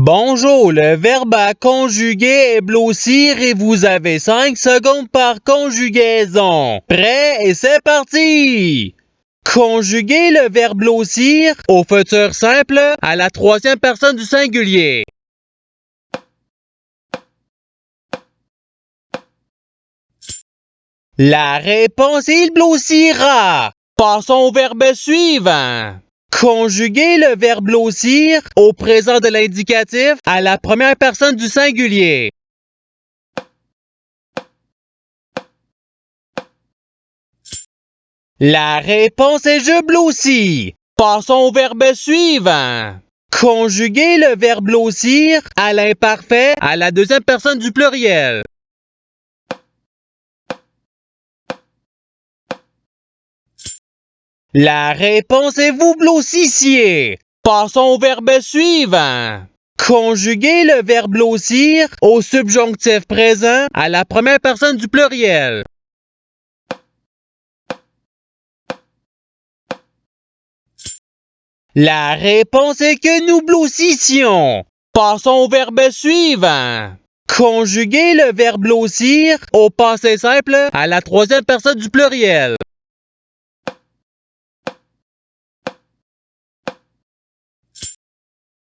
Bonjour, le verbe à conjuguer est blossir et vous avez 5 secondes par conjugaison. Prêt et c'est parti! Conjuguez le verbe blossir au futur simple à la troisième personne du singulier. La réponse est il blossira. Passons au verbe suivant. Conjuguez le verbe blossir au présent de l'indicatif à la première personne du singulier. La réponse est je blossis. Passons au verbe suivant. Conjuguez le verbe blossir à l'imparfait à la deuxième personne du pluriel. La réponse est vous blossissiez. Passons au verbe suivant. Conjuguez le verbe blossir au subjonctif présent à la première personne du pluriel. La réponse est que nous blossissions. Passons au verbe suivant. Conjuguez le verbe blossir au passé simple à la troisième personne du pluriel.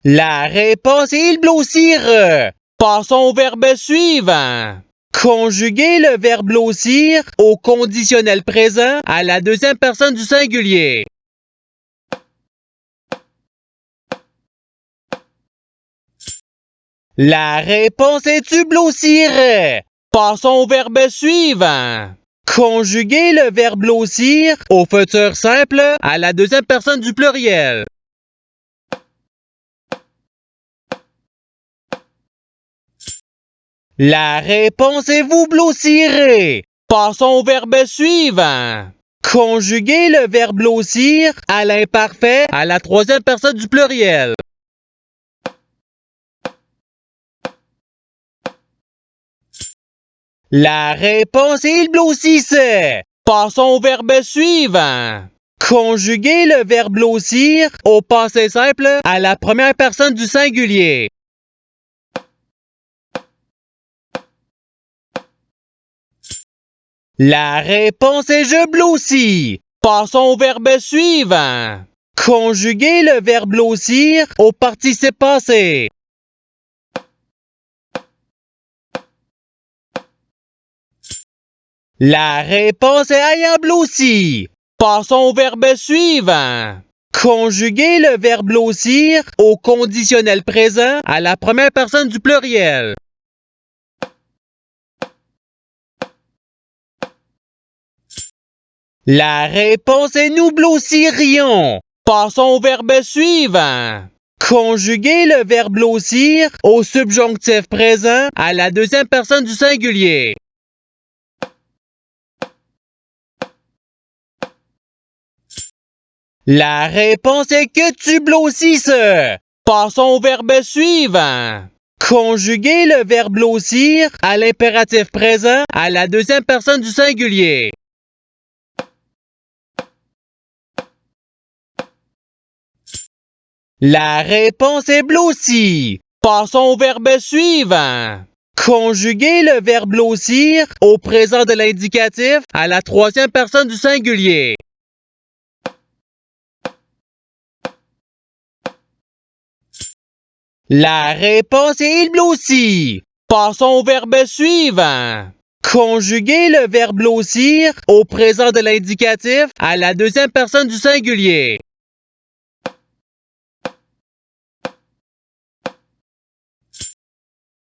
La réponse est il blossir. Passons au verbe suivant. Conjuguez le verbe blossir au conditionnel présent à la deuxième personne du singulier. La réponse est tu blossirais. Passons au verbe suivant. Conjuguez le verbe blossir au futur simple à la deuxième personne du pluriel. La réponse est vous blossirez. Passons au verbe suivant. Conjuguez le verbe blossir à l'imparfait à la troisième personne du pluriel. La réponse est il blossissait. Passons au verbe suivant. Conjuguez le verbe blossir au passé simple à la première personne du singulier. La réponse est je blossis. Passons au verbe suivant. Conjuguez le verbe blossir au participe passé. La réponse est ayant blossi. Passons au verbe suivant. Conjuguez le verbe blossir au conditionnel présent à la première personne du pluriel. La réponse est nous blossirions. Passons au verbe suivant. Conjuguez le verbe blossir au subjonctif présent à la deuxième personne du singulier. La réponse est que tu blossisses. Passons au verbe suivant. Conjuguez le verbe blossir à l'impératif présent à la deuxième personne du singulier. La réponse est blossi. Passons au verbe suivant. Conjuguez le verbe blossir au présent de l'indicatif à la troisième personne du singulier. La réponse est il blossit. Passons au verbe suivant. Conjuguez le verbe blossir au présent de l'indicatif à la deuxième personne du singulier.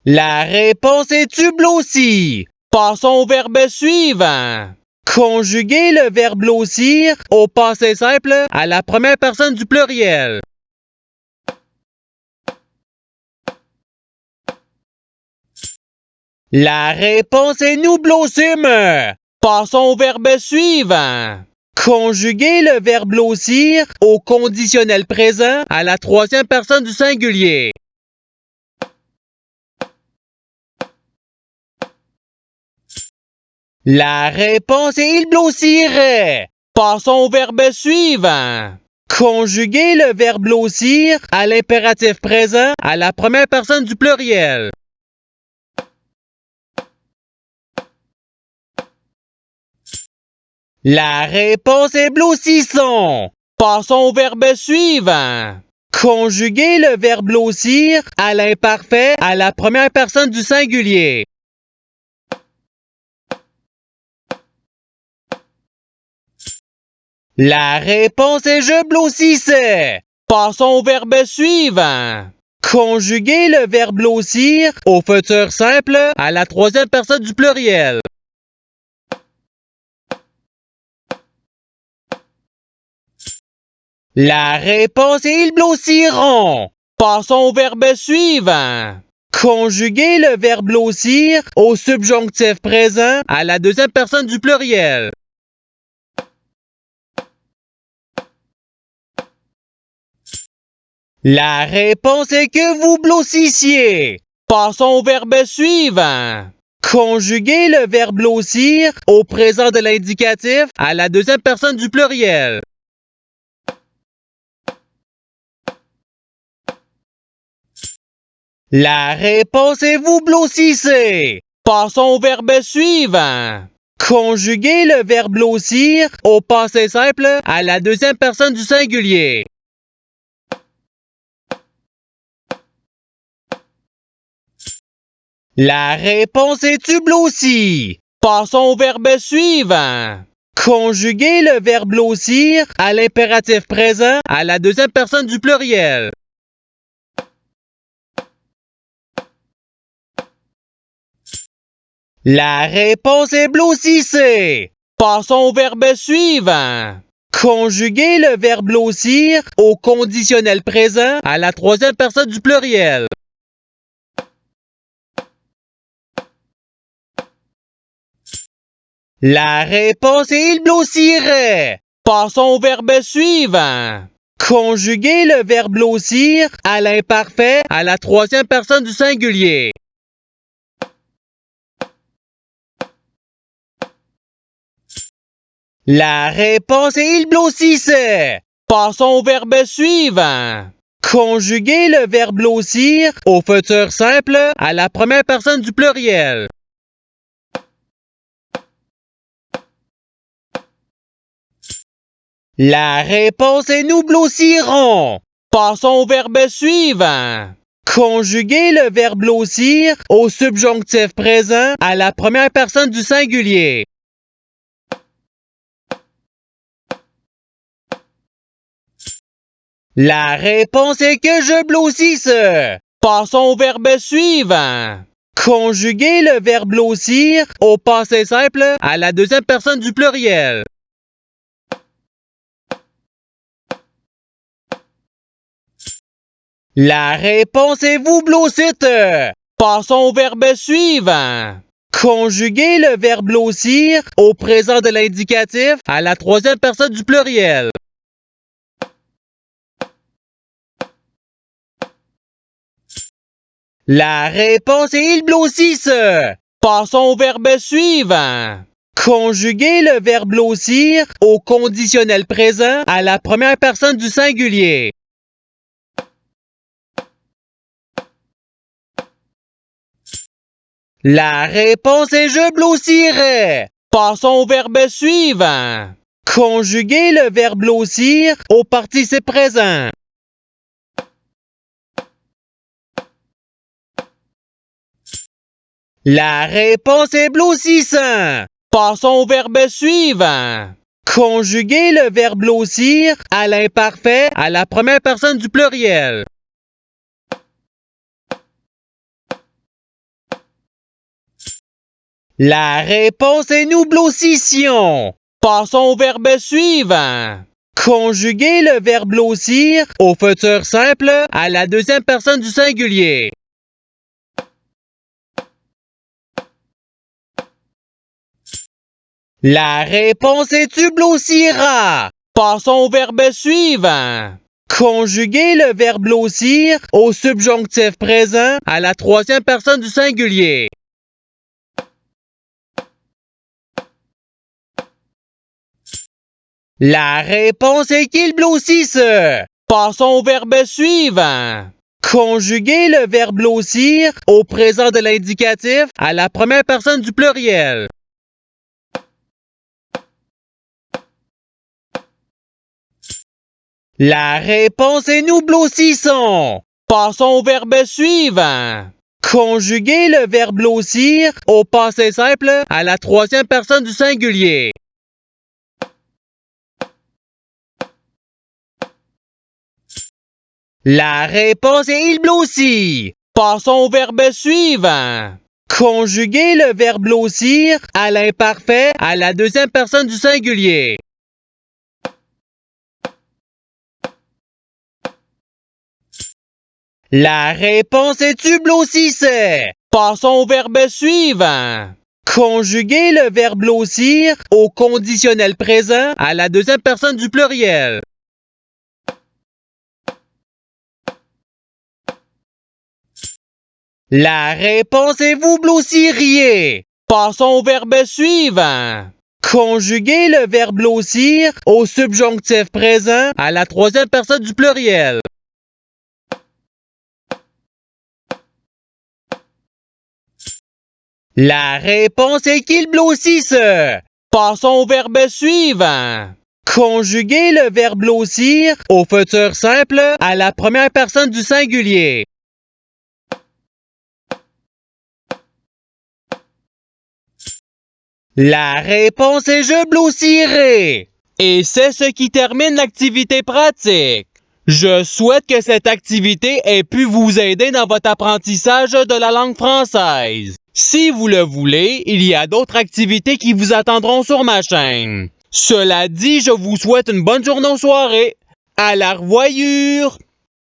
La réponse est tu blossis. Passons au verbe suivant. Conjuguez le verbe blossir au passé simple à la première personne du pluriel. La réponse est nous blossîmes. Passons au verbe suivant. Conjuguez le verbe blossir au conditionnel présent à la troisième personne du singulier. La réponse est il blossirait. Passons au verbe suivant. Conjuguer le verbe blossir à l'impératif présent à la première personne du pluriel. La réponse est blossissons. Passons au verbe suivant. Conjuguer le verbe blossir à l'imparfait à la première personne du singulier. La réponse est je blossissais. Passons au verbe suivant. Conjuguer le verbe blossir au futur simple à la troisième personne du pluriel. La réponse est ils blossiront. Passons au verbe suivant. Conjuguer le verbe blossir au subjonctif présent à la deuxième personne du pluriel. La réponse est que vous blossissiez. Passons au verbe suivant. Conjuguer le verbe blossir au présent de l'indicatif à la deuxième personne du pluriel. La réponse est vous blossissez. Passons au verbe suivant. Conjuguer le verbe blossir au passé simple à la deuxième personne du singulier. La réponse est tu blossis. Passons au verbe suivant. Conjuguer le verbe blossir à l'impératif présent à la deuxième personne du pluriel. La réponse est blossissez. Passons au verbe suivant. Conjuguer le verbe blossir au conditionnel présent à la troisième personne du pluriel. La réponse est il blossirait. Passons au verbe suivant. Conjuguer le verbe blossir à l'imparfait à la troisième personne du singulier. La réponse est il blossissait. Passons au verbe suivant. Conjuguer le verbe blossir au futur simple à la première personne du pluriel. La réponse est nous blossirons. Passons au verbe suivant. Conjuguer le verbe blossir au subjonctif présent à la première personne du singulier. La réponse est que je blossisse. Passons au verbe suivant. Conjuguer le verbe blossir au passé simple à la deuxième personne du pluriel. La réponse est vous blossite. Passons au verbe suivant. Conjuguer le verbe blossir au présent de l'indicatif à la troisième personne du pluriel. La réponse est ils blossissent. Passons au verbe suivant. Conjuguer le verbe blossir au conditionnel présent à la première personne du singulier. La réponse est je blossirais. Passons au verbe suivant. Conjuguer le verbe blossir au participe présent. La réponse est blossissant. Passons au verbe suivant. Conjuguer le verbe blossir à l'imparfait à la première personne du pluriel. La réponse est nous blossissions. Passons au verbe suivant. Conjuguer le verbe blossir au futur simple à la deuxième personne du singulier. La réponse est tu blossiras. Passons au verbe suivant. Conjuguer le verbe blossir au subjonctif présent à la troisième personne du singulier. La réponse est qu'il blossisse. Passons au verbe suivant. Conjuguer le verbe blossir au présent de l'indicatif à la première personne du pluriel. La réponse est nous blossissons. Passons au verbe suivant. Conjuguer le verbe blossir au passé simple à la troisième personne du singulier. La réponse est il blossit. Passons au verbe suivant. Conjuguer le verbe blossir à l'imparfait à la deuxième personne du singulier. La réponse est tu blossissais. Passons au verbe suivant. Conjuguer le verbe blossir au conditionnel présent à la deuxième personne du pluriel. La réponse est vous blossiriez. Passons au verbe suivant. Conjuguer le verbe blossir au subjonctif présent à la troisième personne du pluriel. La réponse est qu'il blossisse. Passons au verbe suivant. Conjuguer le verbe blossir au futur simple à la première personne du singulier. La réponse est je blossirai. Et c'est ce qui termine l'activité pratique. Je souhaite que cette activité ait pu vous aider dans votre apprentissage de la langue française. Si vous le voulez, il y a d'autres activités qui vous attendront sur ma chaîne. Cela dit, je vous souhaite une bonne journée ou soirée. À la revoyure!